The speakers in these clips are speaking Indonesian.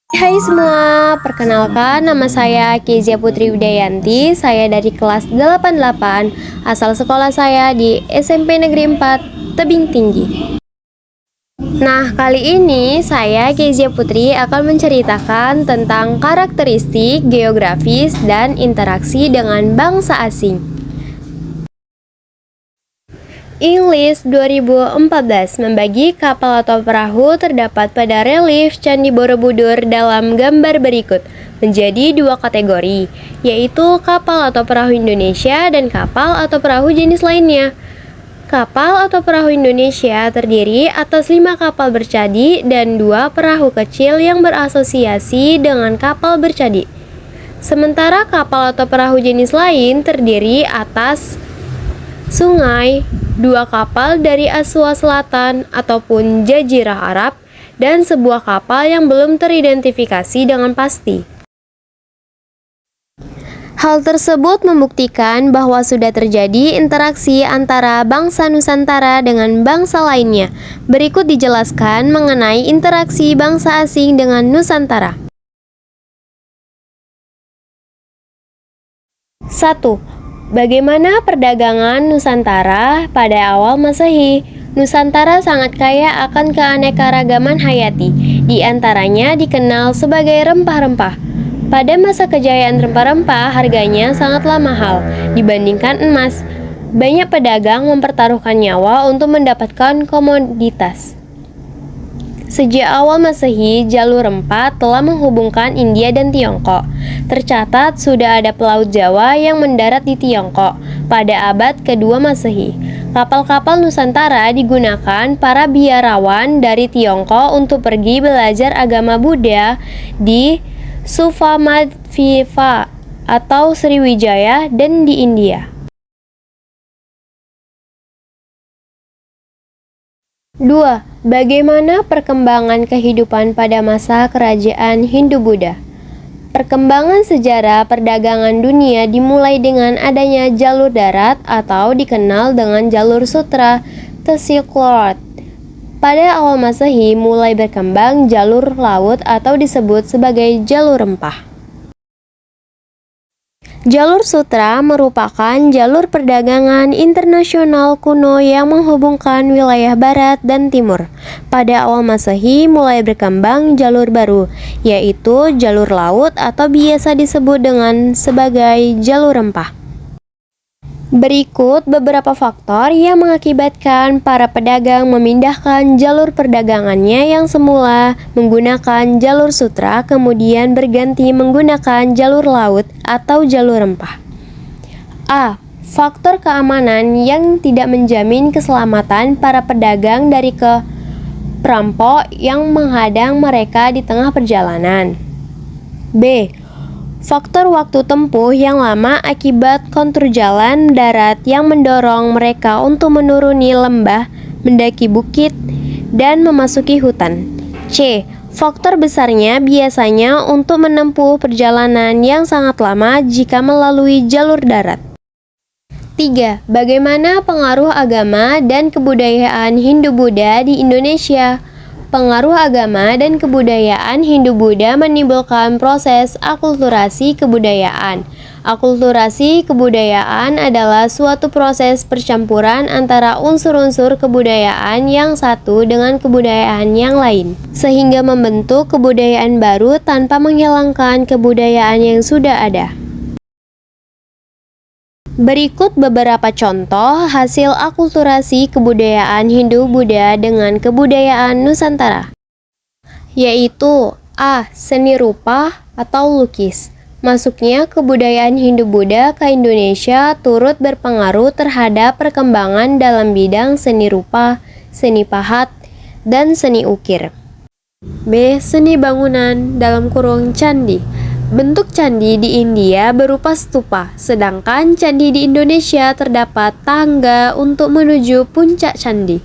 Hai semua, perkenalkan nama saya Kezia Putri Widayanti. Saya dari kelas 88, asal sekolah saya di SMP Negeri 4, Tebing Tinggi. Nah, kali ini saya Kezia Putri akan menceritakan tentang karakteristik, geografis, dan interaksi dengan bangsa asing. Inggris 2014 membagi kapal atau perahu terdapat pada relief Candi Borobudur dalam gambar berikut menjadi dua kategori, yaitu kapal atau perahu Indonesia dan kapal atau perahu jenis lainnya. Kapal atau perahu Indonesia terdiri atas 5 kapal bercadi dan 2 perahu kecil yang berasosiasi dengan kapal bercadi. Sementara kapal atau perahu jenis lain terdiri atas sungai, 2 kapal dari Aswa Selatan ataupun Jazirah Arab, dan sebuah kapal yang belum teridentifikasi dengan pasti. Hal tersebut membuktikan bahwa sudah terjadi interaksi antara bangsa Nusantara dengan bangsa lainnya. Berikut dijelaskan mengenai interaksi bangsa asing dengan Nusantara. 1. Bagaimana perdagangan Nusantara pada awal Masehi? Nusantara sangat kaya akan keanekaragaman hayati, di antaranya dikenal sebagai rempah-rempah. Pada masa kejayaan rempah-rempah, harganya sangatlah mahal dibandingkan emas. Banyak pedagang mempertaruhkan nyawa untuk mendapatkan komoditas. Sejak awal Masehi, jalur rempah telah menghubungkan India dan Tiongkok. Tercatat sudah ada pelaut Jawa yang mendarat di Tiongkok pada abad kedua Masehi. Kapal-kapal Nusantara digunakan para biarawan dari Tiongkok untuk pergi belajar agama Buddha di Suvamadvipa atau Sriwijaya dan di India. 2. Bagaimana perkembangan kehidupan pada masa kerajaan Hindu-Buddha? Perkembangan sejarah perdagangan dunia dimulai dengan adanya jalur darat atau dikenal dengan jalur sutra The Silk Road. Pada awal Masehi mulai berkembang jalur laut atau disebut sebagai jalur rempah. Jalur sutra merupakan jalur perdagangan internasional kuno yang menghubungkan wilayah barat dan timur. Pada awal Masehi mulai berkembang jalur baru, yaitu jalur laut atau biasa disebut dengan sebagai jalur rempah. Berikut beberapa faktor yang mengakibatkan para pedagang memindahkan jalur perdagangannya yang semula menggunakan jalur sutra kemudian berganti menggunakan jalur laut atau jalur rempah. A. Faktor keamanan yang tidak menjamin keselamatan para pedagang dari perampok yang menghadang mereka di tengah perjalanan. B. Faktor waktu tempuh yang lama akibat kontur jalan darat yang mendorong mereka untuk menuruni lembah, mendaki bukit, dan memasuki hutan. C. Faktor besarnya biasanya untuk menempuh perjalanan yang sangat lama jika melalui jalur darat. 3. Bagaimana pengaruh agama dan kebudayaan Hindu-Buddha di Indonesia? Pengaruh agama dan kebudayaan Hindu-Buddha menimbulkan proses akulturasi kebudayaan. Akulturasi kebudayaan adalah suatu proses percampuran antara unsur-unsur kebudayaan yang satu dengan kebudayaan yang lain, sehingga membentuk kebudayaan baru tanpa menghilangkan kebudayaan yang sudah ada. Berikut beberapa contoh hasil akulturasi kebudayaan Hindu-Buddha dengan kebudayaan Nusantara, yaitu A. Seni rupa atau lukis. Masuknya kebudayaan Hindu-Buddha ke Indonesia turut berpengaruh terhadap perkembangan dalam bidang seni rupa, seni pahat, dan seni ukir. B. Seni bangunan (candi). Bentuk candi di India berupa stupa, sedangkan candi di Indonesia terdapat tangga untuk menuju puncak candi.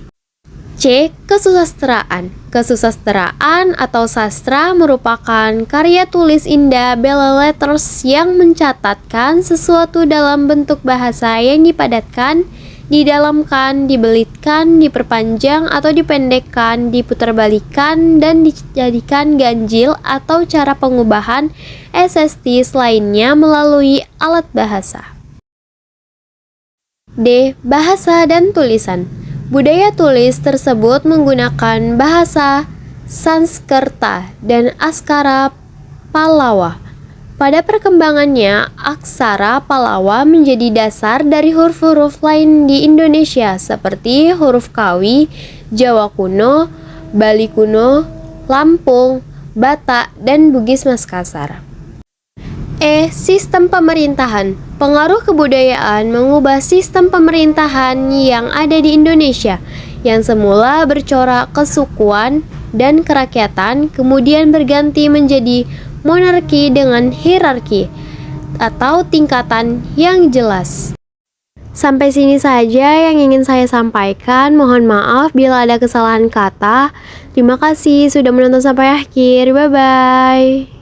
C. Kesusastraan. Kesusastraan atau sastra merupakan karya tulis indah belles lettres yang mencatatkan sesuatu dalam bentuk bahasa yang dipadatkan, didalamkan, dibelitkan, diperpanjang atau dipendekkan, diputarbalikan, dan dijadikan ganjil atau cara pengubahan SST lainnya melalui alat bahasa. D. Bahasa dan tulisan. Budaya tulis tersebut menggunakan bahasa Sanskerta dan aksara Pallawa. Pada perkembangannya, aksara Pallawa menjadi dasar dari huruf-huruf lain di Indonesia seperti huruf Kawi, Jawa kuno, Bali kuno, Lampung, Batak, dan Bugis Makassar. E. Sistem pemerintahan. Pengaruh kebudayaan mengubah sistem pemerintahan yang ada di Indonesia, yang semula bercorak kesukuan dan kerakyatan, kemudian berganti menjadi monarki dengan hierarki atau tingkatan yang jelas. Sampai sini saja yang ingin saya sampaikan. Mohon maaf bila ada kesalahan kata. Terima kasih sudah menonton sampai akhir. Bye-bye.